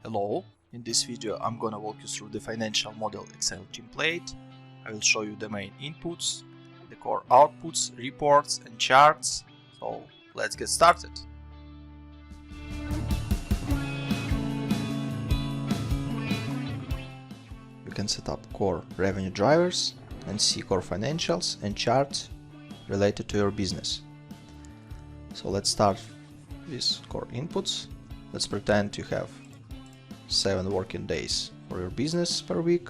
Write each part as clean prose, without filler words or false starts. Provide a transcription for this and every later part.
Hello, in this video I'm gonna walk you through the financial model Excel template. I will show you the main inputs, the core outputs, reports and charts. So let's get started. You can set up core revenue drivers and see core financials and charts related to your business. So let's start with core inputs. Let's pretend you have 7 working days for your business per week.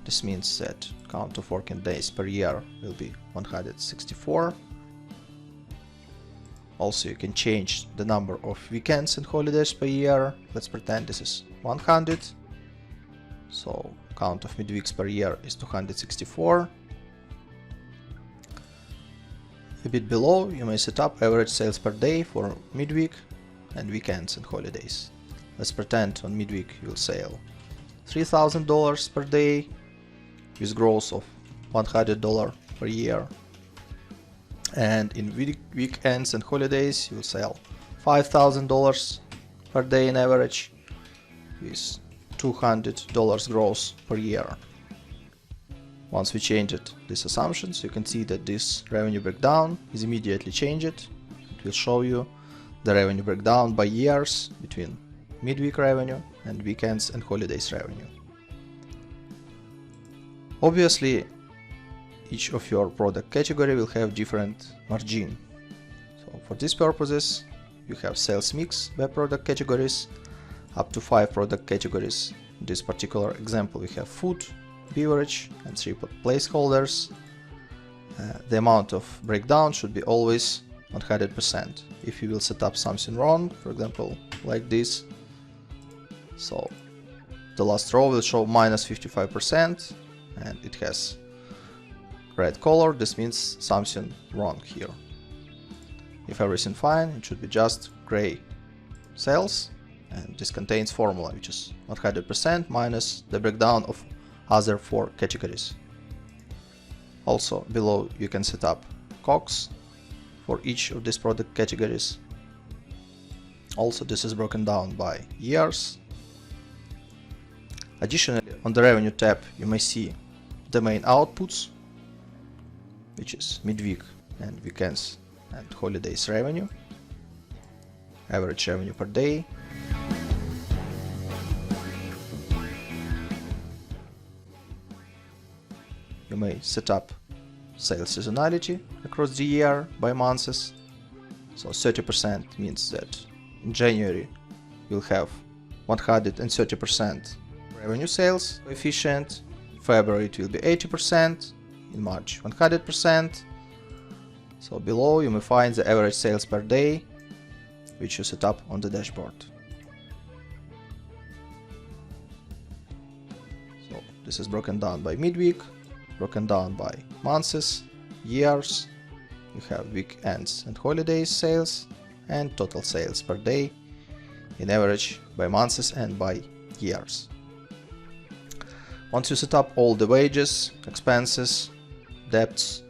This means that count of working days per year will be 164. Also, you can change the number of weekends and holidays per year. Let's pretend this is 100. So count of midweeks per year is 264. A bit below, you may set up average sales per day for midweek and weekends and holidays. Let's pretend on midweek you will sell $3,000 per day with growth of $100 per year, and in weekends and holidays you will sell $5,000 per day in average with $200 growth per year. Once we changed these assumptions, you can see that this revenue breakdown is immediately changed. It will show you the revenue breakdown by years between midweek revenue and weekends and holidays revenue. Obviously, each of your product category will have different margin. So for these purposes, you have sales mix by product categories, up to 5 product categories. In this particular example, we have food, beverage and 3 placeholders. The amount of breakdown should be always 100%. If you will set up something wrong, for example, like this, so the last row will show minus 55% and it has red color. This means something wrong here. If everything fine, it should be just gray cells, and this contains formula which is 100% minus the breakdown of other 4 categories. Also below you can set up COGS for each of these product categories. Also this is broken down by years. Additionally, on the revenue tab you may see the main outputs, which is midweek and weekends and holidays revenue, average revenue per day, you may set up sales seasonality across the year by months. So 30% means that in January you'll have 130% revenue sales coefficient, in February it will be 80%, in March 100%. So below you may find the average sales per day, which you set up on the dashboard. So this is broken down by midweek, broken down by months, years, you have weekends and holidays sales, and total sales per day in average by months and by years. Once you set up all the wages, expenses, debts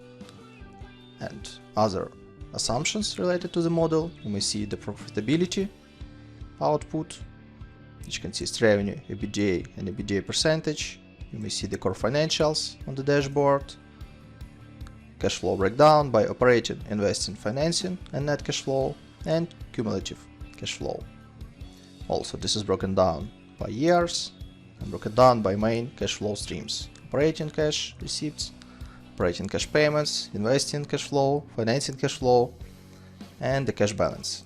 and other assumptions related to the model, you may see the profitability output, which consists revenue, EBITDA and EBITDA percentage. You may see the core financials on the dashboard, cash flow breakdown by operating, investing, financing and net cash flow, and cumulative cash flow. Also this is broken down by years and broken down by main cash flow streams: operating cash receipts, operating cash payments, investing cash flow, financing cash flow, and the cash balance.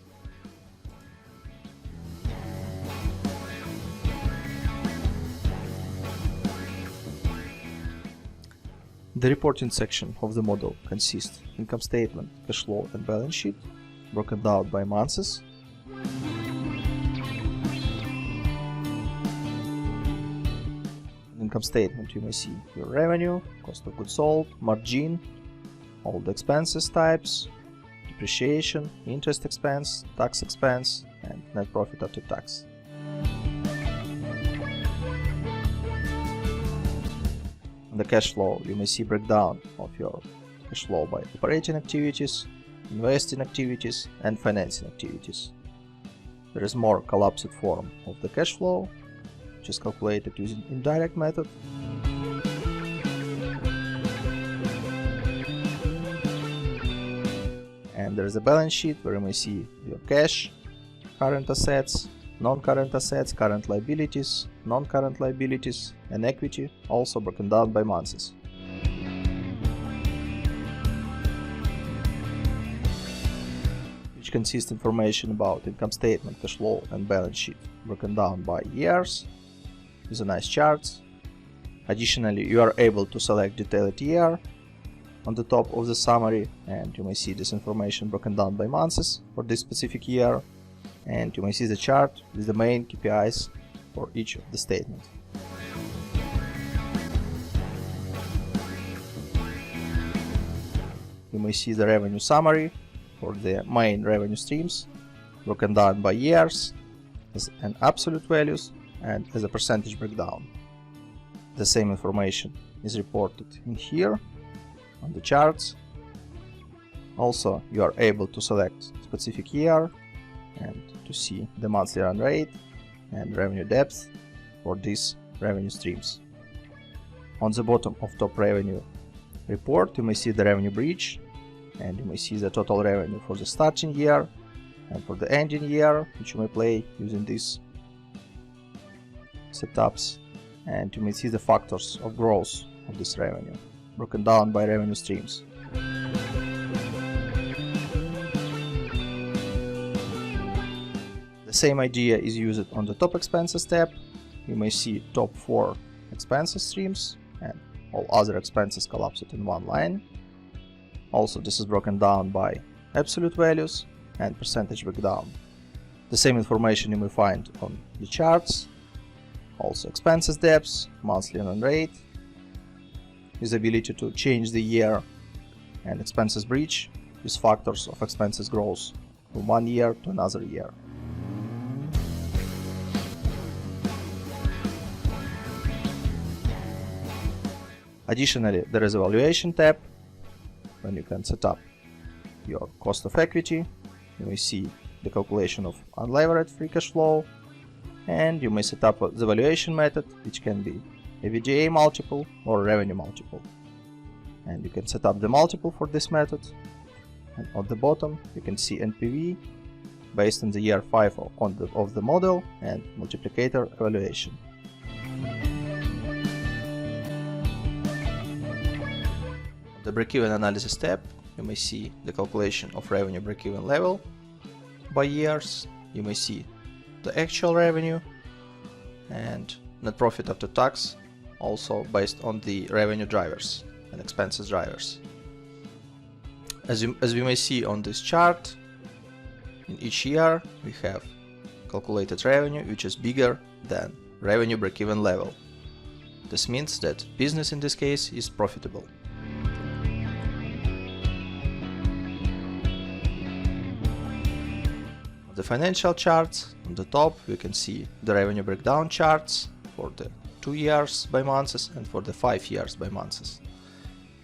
The reporting section of the model consists income statement, cash flow and balance sheet, broken down by months. Income statement you may see your revenue, cost of goods sold, margin, all the expenses types, depreciation, interest expense, tax expense, and net profit after tax. On the cash flow you may see breakdown of your cash flow by operating activities, investing activities and financing activities. there is more collapsed form of the cash flow, which is calculated using indirect method. And there is a balance sheet where you may see your cash, current assets, non-current assets, current liabilities, non-current liabilities, and equity, also broken down by months. Which consists information about income statement, cash flow, and balance sheet broken down by years with a nice charts. Additionally, you are able to select detailed year on the top of the summary, and you may see this information broken down by months for this specific year, and you may see the chart with the main KPIs for each of the statements. You may see the revenue summary for the main revenue streams broken down by years as an absolute values and as a percentage breakdown. The same information is reported in here on the charts. Also, you are able to select specific year and to see the monthly run rate and revenue depth for these revenue streams. On the bottom of top revenue report, you may see the revenue bridge, and you may see the total revenue for the starting year and for the ending year, which you may play using these setups, and you may see the factors of growth of this revenue broken down by revenue streams. The same idea is used on the top expenses tab. You may see top 4 expenses streams and all other expenses collapsed in one line. Also, this is broken down by absolute values and percentage breakdown. The same information you may find on the charts. Also, expenses depths, monthly run rate, with the ability to change the year, and expenses bridge with factors of expenses growth from one year to another year. Additionally, there is a valuation tab when you can set up your cost of equity. You may see the calculation of unlevered free cash flow, and you may set up the valuation method, which can be EBITDA multiple or revenue multiple. And you can set up the multiple for this method. And on the bottom, you can see NPV based on the year 5 of the model and multiplicator evaluation. On the break-even analysis tab, you may see the calculation of revenue break-even level by years. You may see the actual revenue and net profit after tax, also based on the revenue drivers and expenses drivers. As we may see on this chart, in each year we have calculated revenue which is bigger than revenue break-even level. This means that business in this case is profitable. On the financial charts, on the top we can see the revenue breakdown charts for the 2 years by months and for the 5 years by months.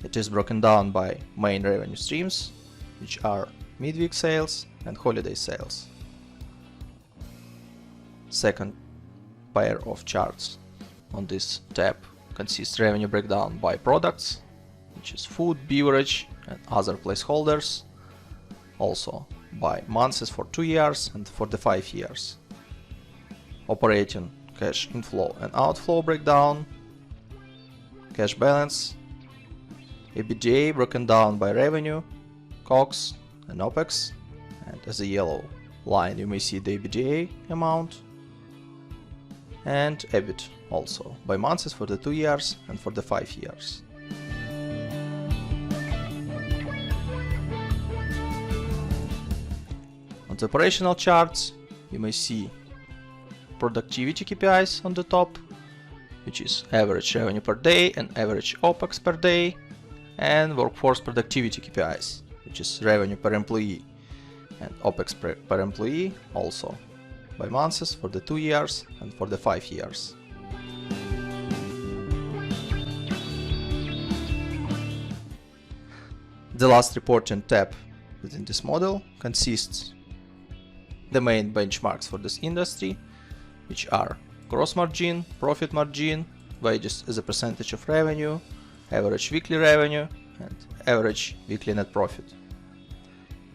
It is broken down by main revenue streams, which are midweek sales and holiday sales. Second pair of charts on this tab consists revenue breakdown by products, which is food, beverage and other placeholders, also by months for 2 years and for the 5 years. Operating cash inflow and outflow breakdown, cash balance, EBITDA broken down by revenue, COGS and OPEX, and as a yellow line you may see the EBITDA amount, and EBIT also by months for the 2 years and for the 5 years. On the operational charts you may see productivity KPIs on the top, which is average revenue per day and average OPEX per day, and workforce productivity KPIs, which is revenue per employee and OPEX per employee, also by months for the 2 years and for the 5 years. The last reporting tab within this model consists the main benchmarks for this industry, which are gross margin, profit margin, wages as a percentage of revenue, average weekly revenue, and average weekly net profit.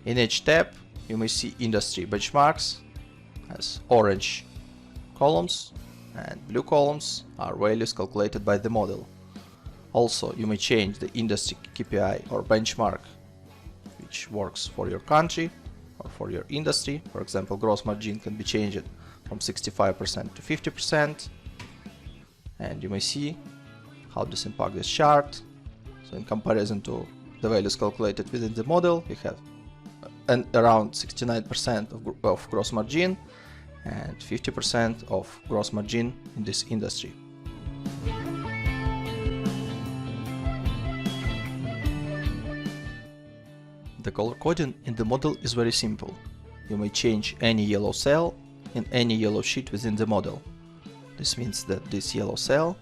In each tab, you may see industry benchmarks as orange columns and blue columns are values calculated by the model. Also, you may change the industry KPI or benchmark which works for your country or for your industry. For example, gross margin can be changed from 65% to 50%, and you may see how this impacts this chart. So in comparison to the values calculated within the model, we have around 69% of gross margin and 50% of gross margin in this industry. The color coding in the model is very simple. You may change any yellow cell in any yellow sheet within the model. This means that this yellow cell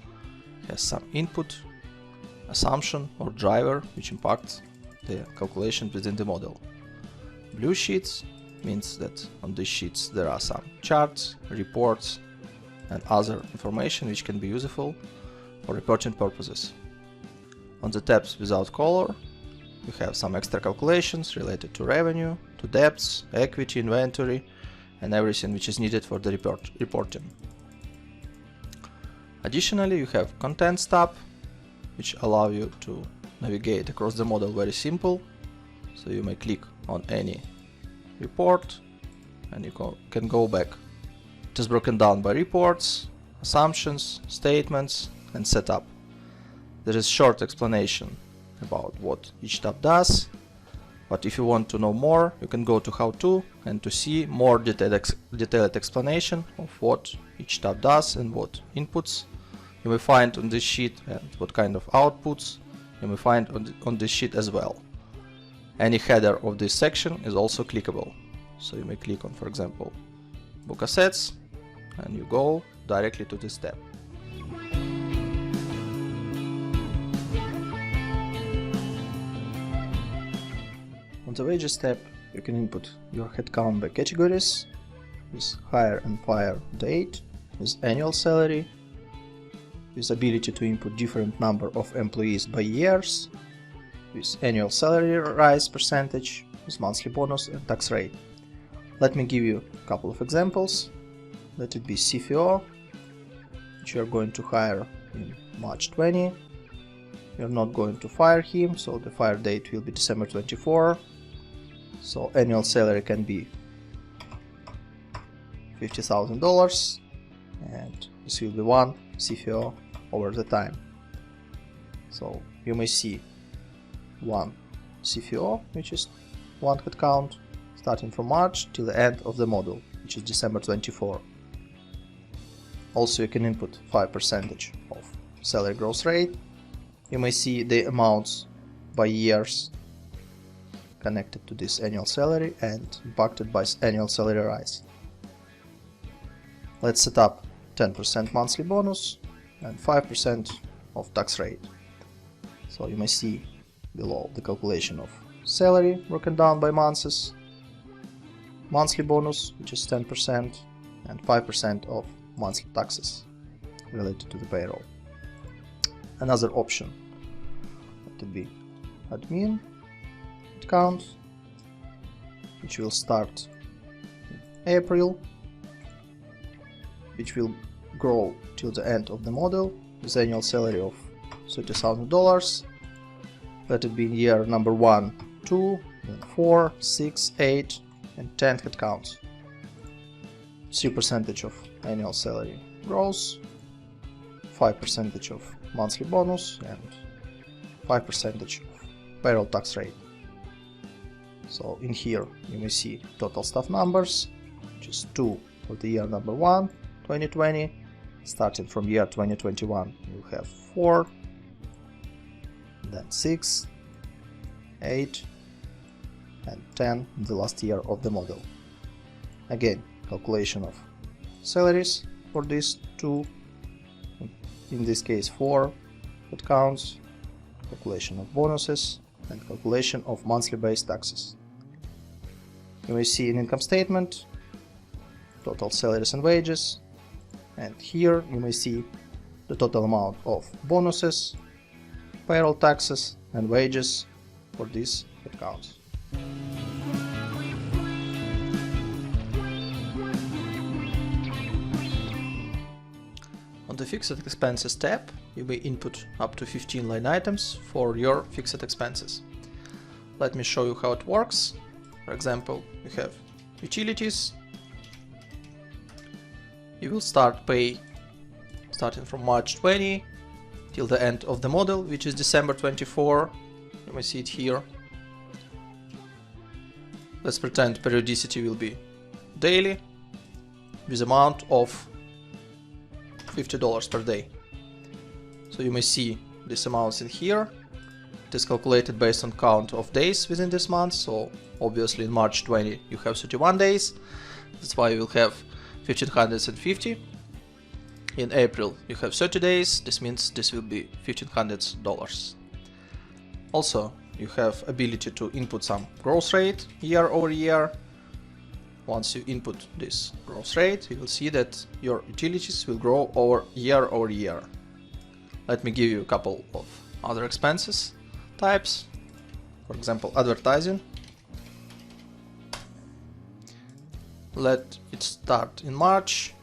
has some input, assumption or driver which impacts the calculation within the model. Blue sheets means that on these sheets there are some charts, reports and other information which can be useful for reporting purposes. On the tabs without color, you have some extra calculations related to revenue, to debts, equity, inventory and everything which is needed for the reporting. Additionally, you have Contents tab, which allow you to navigate across the model very simple. So you may click on any report and you can go back. It is broken down by reports, assumptions, statements and setup. There is short explanation about what each tab does, but if you want to know more, you can go to How To and to see more detailed explanation of what each tab does and what inputs you may find on this sheet and what kind of outputs you may find on this sheet as well. Any header of this section is also clickable, so you may click on, for example, Book Assets and you go directly to this tab. On the Wages tab, you can input your headcount by categories, with hire and fire date, with annual salary, with ability to input different number of employees by years, with annual salary rise percentage, with monthly bonus and tax rate. Let me give you a couple of examples. Let it be CFO, which you are going to hire in March 20. You're not going to fire him, so the fire date will be December 24. So annual salary can be $50,000 and this will be one CFO over the time. So you may see one CFO, which is one headcount starting from March till the end of the model, which is December 24. Also you can input 5% of salary growth rate. You may see the amounts by years connected to this annual salary and impacted by annual salary rise. Let's set up 10% monthly bonus and 5% of tax rate. So you may see below the calculation of salary broken down by months, monthly bonus, which is 10%, and 5% of monthly taxes related to the payroll. Another option to be admin headcount, which will start in April, which will grow till the end of the model with annual salary of $30,000. Let it be in year number 1, 2, then 4, 6, 8 and 10 headcounts. 3% of annual salary growth, 5% of monthly bonus and 5% of payroll tax rate. So in here you may see total staff numbers, which is 2 for the year number 1, 2020. Starting from year 2021 you have 4, then 6, 8 and 10 in the last year of the model. Again, calculation of salaries for these two, in this case 4 headcounts, calculation of bonuses and calculation of monthly based taxes. You may see an income statement total salaries and wages, and here you may see the total amount of bonuses, payroll taxes and wages for these accounts. On the fixed expenses tab, you may input up to 15 line items for your fixed expenses. Let me show you how it works. For example, you have utilities. You will start pay starting from March 20 till the end of the model, which is December 24. You may see it here. Let's pretend periodicity will be daily with amount of $50 per day. So you may see these amounts in here. It is calculated based on count of days within this month. So obviously in March 20 you have 31 days. That's why you will have 1550. In April you have 30 days. This means this will be $1500. Also, you have ability to input some growth rate year over year. Once you input this growth rate, you will see that your utilities will grow year over year. Let me give you a couple of other expenses types. For example, advertising. Let it start in March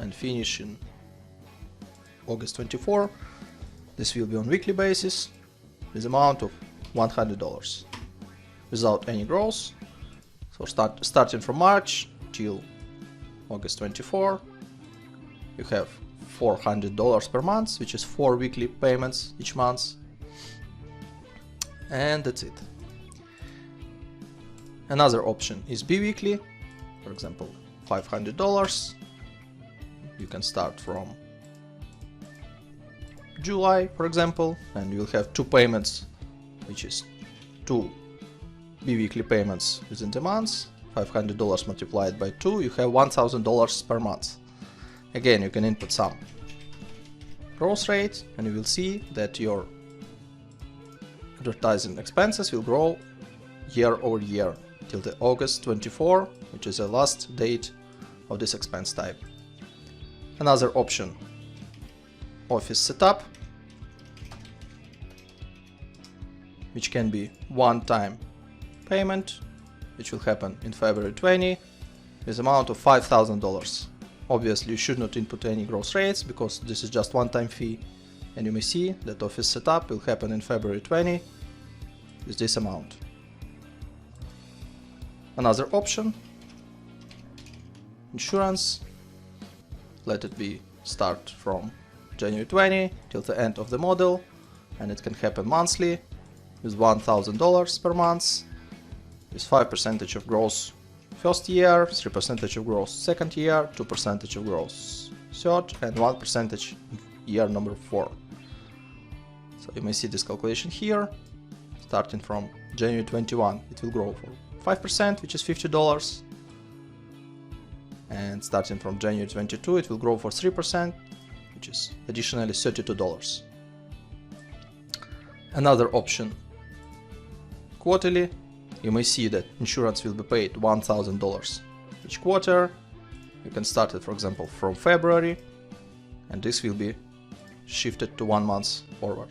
and finish in August 24. This will be on weekly basis with amount of $100 without any growth. So starting from March till August 24, you have $400 per month, which is 4 weekly payments each month. And that's it. Another option is bi-weekly. For example, $500. You can start from July, for example, and you will have 2 payments, which is 2 bi-weekly payments within the month. $500 multiplied by 2, you have $1000 per month. Again, you can input some growth rate and you will see that your advertising expenses will grow year over year till the August 24, which is the last date of this expense type. Another option, office setup, which can be one-time payment, which will happen in February 20 with amount of $5000. Obviously you should not input any growth rates because this is just one-time fee, and you may see that office setup will happen in February 20 with this amount. Another option, insurance, let it be start from January 20 till the end of the model, and it can happen monthly with $1000 per month, with 5% of growth first year, 3% of growth second year, 2% of growth third, and 1% year number 4. So you may see this calculation here. Starting from January 21, it will grow for 5%, which is $50. And starting from January 22, it will grow for 3%, which is additionally $32. Another option, quarterly. You may see that insurance will be paid $1000 each quarter. You can start it, for example, from February, and this will be shifted to 1 month forward.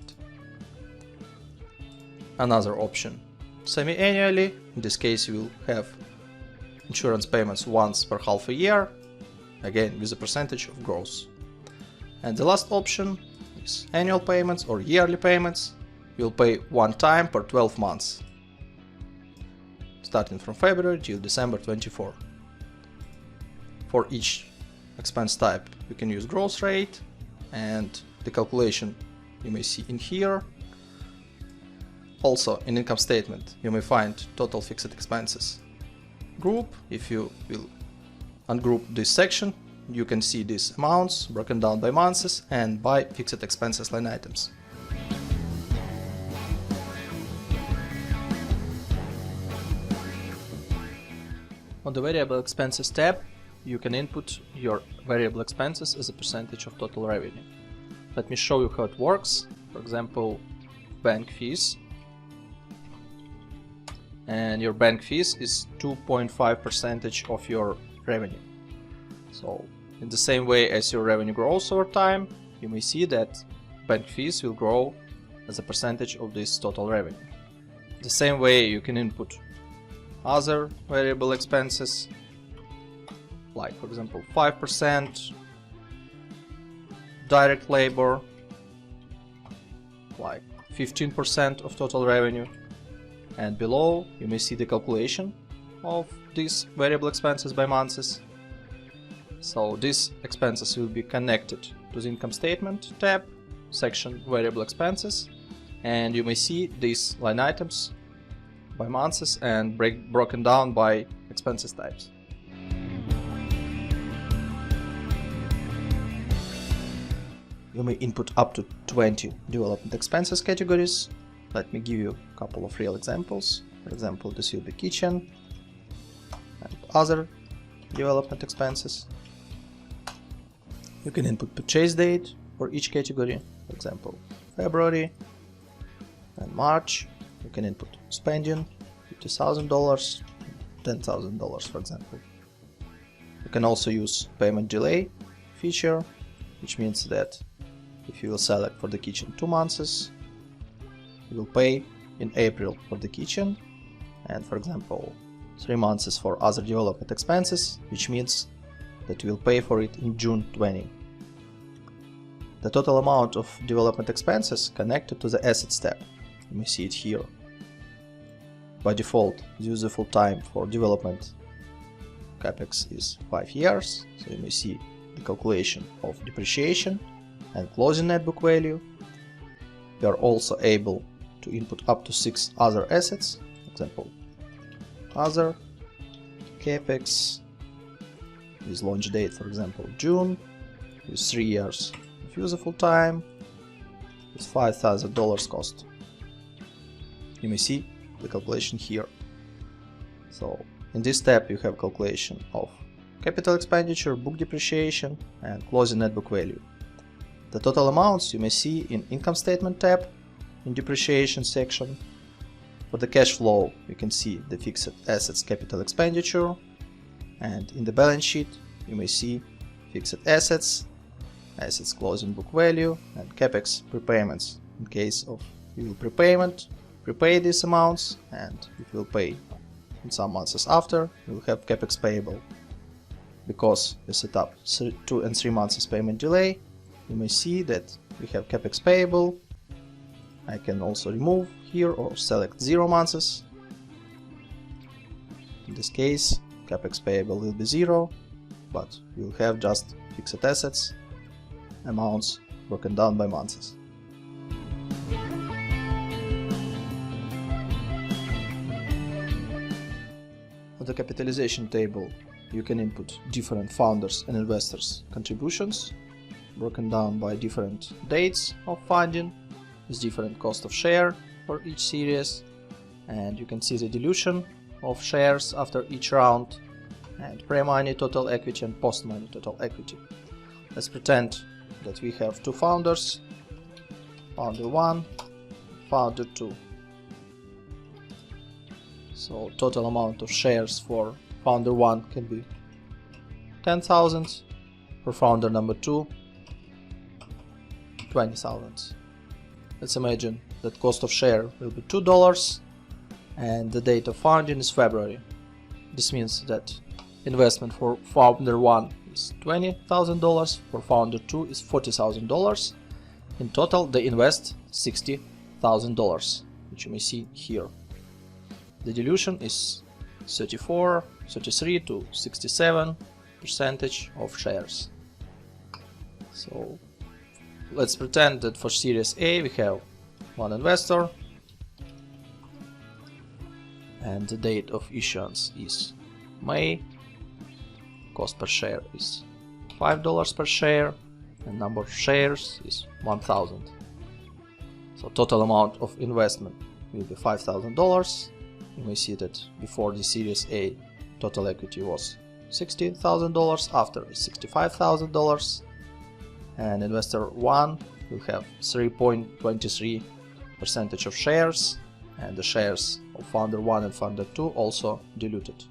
Another option, semi-annually. In this case, you will have insurance payments once per half a year, again with a percentage of growth. And the last option is annual payments or yearly payments. You'll pay one time per 12 months, starting from February till December 24. For each expense type, you can use growth rate, and the calculation you may see in here. Also, in income statement, you may find total fixed expenses group. If you will ungroup this section, you can see these amounts broken down by months and by fixed expenses line items. On the variable expenses tab, you can input your variable expenses as a percentage of total revenue. Let me show you how it works. For example, bank fees. And your bank fees is 2.5% of your revenue. So in the same way as your revenue grows over time, you may see that bank fees will grow as a percentage of this total revenue. The same way you can input other variable expenses, like for example 5%, direct labor, like 15% of total revenue, and below you may see the calculation of these variable expenses by months. So these expenses will be connected to the income statement tab, section variable expenses, and you may see these line items by months and broken down by expenses types. You may input up to 20 development expenses categories. Let me give you a couple of real examples. For example, this will be kitchen and other development expenses. You can input purchase date for each category, for example February and March. You can input spending, $50,000, $10,000 for example. You can also use payment delay feature, which means that if you will select for the kitchen 2 months, you will pay in April for the kitchen, and for example 3 months for other development expenses, which means that you will pay for it in June 20. The total amount of development expenses connected to the assets tab. You may see it here. By default, the useful time for development capex is 5 years, so you may see the calculation of depreciation and closing net book value. You are also able to input up to 6 other assets, for example other capex with launch date, for example June, with 3 years of useful time, with $5,000 cost. You may see the calculation here. So in this tab you have calculation of capital expenditure, book depreciation, and closing net book value. The total amounts you may see in income statement tab, in depreciation section. For the cash flow you can see the fixed assets capital expenditure, and in the balance sheet you may see fixed assets, assets closing book value, and capex prepayments. In case of you will prepay these amounts, and if you will pay in some months after, you will have capex payable. Because you set up 2 and 3 months payment delay, you may see that we have capex payable. I can also remove here or select 0 months. In this case, capex payable will be 0, but you will have just fixed assets amounts broken down by months. On the capitalization table, you can input different founders and investors' contributions, broken down by different dates of funding, with different cost of share for each series, and you can see the dilution of shares after each round, and pre-money total equity and post-money total equity. Let's pretend that we have 2 founders, founder 1, founder 2. So total amount of shares for founder 1 can be 10,000, for founder number 2 20,000. Let's imagine that cost of share will be $2 and the date of founding is February. This means that investment for founder 1 is $20,000, for founder 2 is $40,000. In total they invest $60,000, which you may see here. The dilution is 33 to 67% of shares. So let's pretend that for Series A we have 1 investor and the date of issuance is May, cost per share is $5 per share and number of shares is 1,000. So total amount of investment will be $5,000. You may see that before the Series A total equity was $60,000, after is $65,000, and investor 1 will have 3.23% of shares, and the shares of founder 1 and founder 2 also diluted.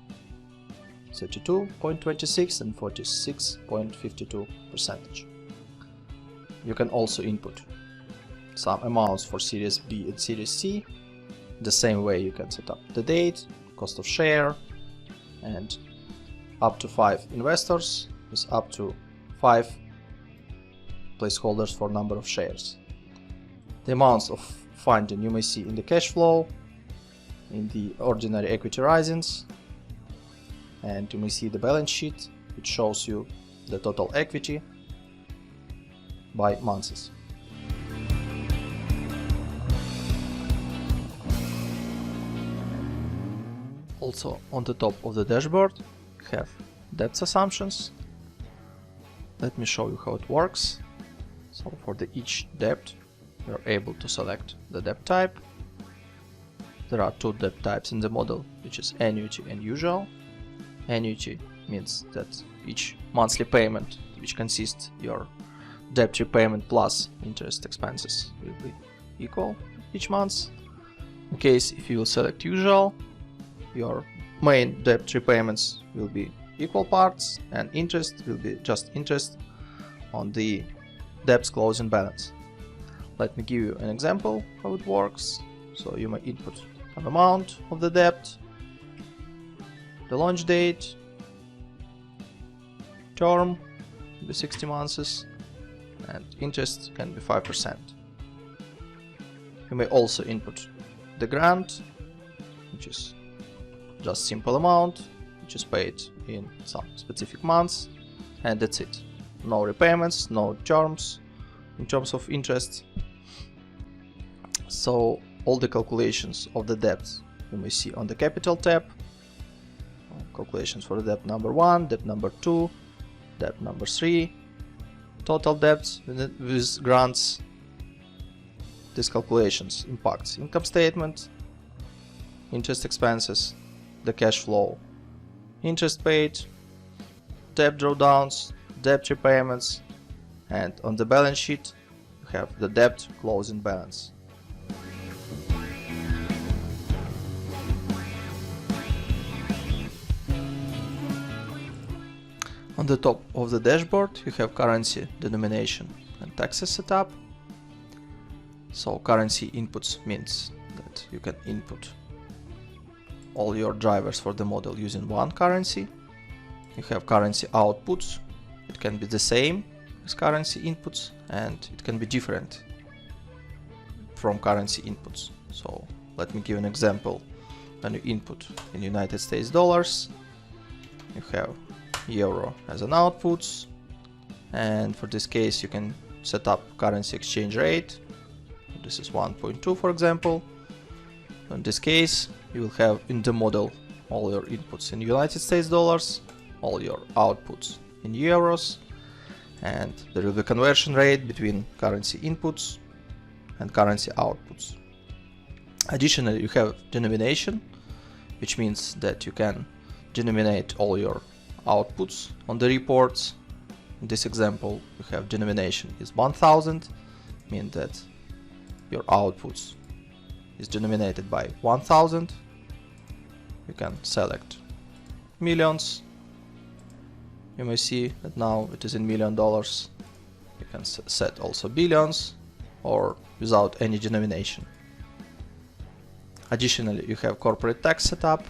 32.26 and 46.52%. You can also input some amounts for Series B and Series C. The same way you can set up the date, cost of share, and up to 5 investors with up to 5 placeholders for number of shares. The amounts of funding you may see in the cash flow, in the ordinary equity risings, and you may see the balance sheet, which shows you the total equity by months. Also on the top of the dashboard you have debt assumptions. Let me show you how it works. So for each debt you are able to select the debt type. There are 2 debt types in the model, which is annuity and usual. Annuity means that each monthly payment, which consists your debt repayment plus interest expenses, will be equal each month. In case if you will select usual, your main debt repayments will be equal parts and interest will be just interest on the debt's closing balance. Let me give you an example how it works. So you may input an amount of the debt, the launch date, term will be 60 months, and interest can be 5%. You may also input the grant, which is just simple amount, which is paid in some specific months, and that's it. No repayments, no terms in terms of interest. So all the calculations of the debt you may see on the capital tab. Calculations for debt number 1, debt number 2, debt number 3, total debts with grants. These calculations impacts income statement, interest expenses, the cash flow, interest paid, debt drawdowns, debt repayments, and on the balance sheet you have the debt closing balance. On the top of the dashboard you have currency, denomination, and taxes setup. So currency inputs means that you can input all your drivers for the model using one currency. You have currency outputs. It can be the same as currency inputs and it can be different from currency inputs. So let me give an example. When you input in United States dollars, you have euro as an outputs, and for this case you can set up currency exchange rate. This is 1.2 for example. In this case you will have in the model all your inputs in United States dollars, all your outputs in euros, and there will be conversion rate between currency inputs and currency outputs. Additionally you have denomination, which means that you can denominate all your outputs on the reports. In this example you have denomination is 1000, mean that your outputs is denominated by 1000. You can select millions. You may see that now it is in $1 million. You can set also billions or without any denomination. Additionally you have corporate tax setup.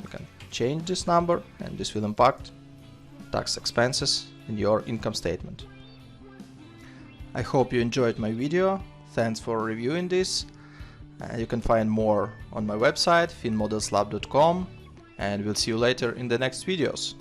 You can change this number and this will impact tax expenses in your income statement. I hope you enjoyed my video. Thanks for reviewing this. You can find more on my website finmodelslab.com, and we'll see you later in the next videos.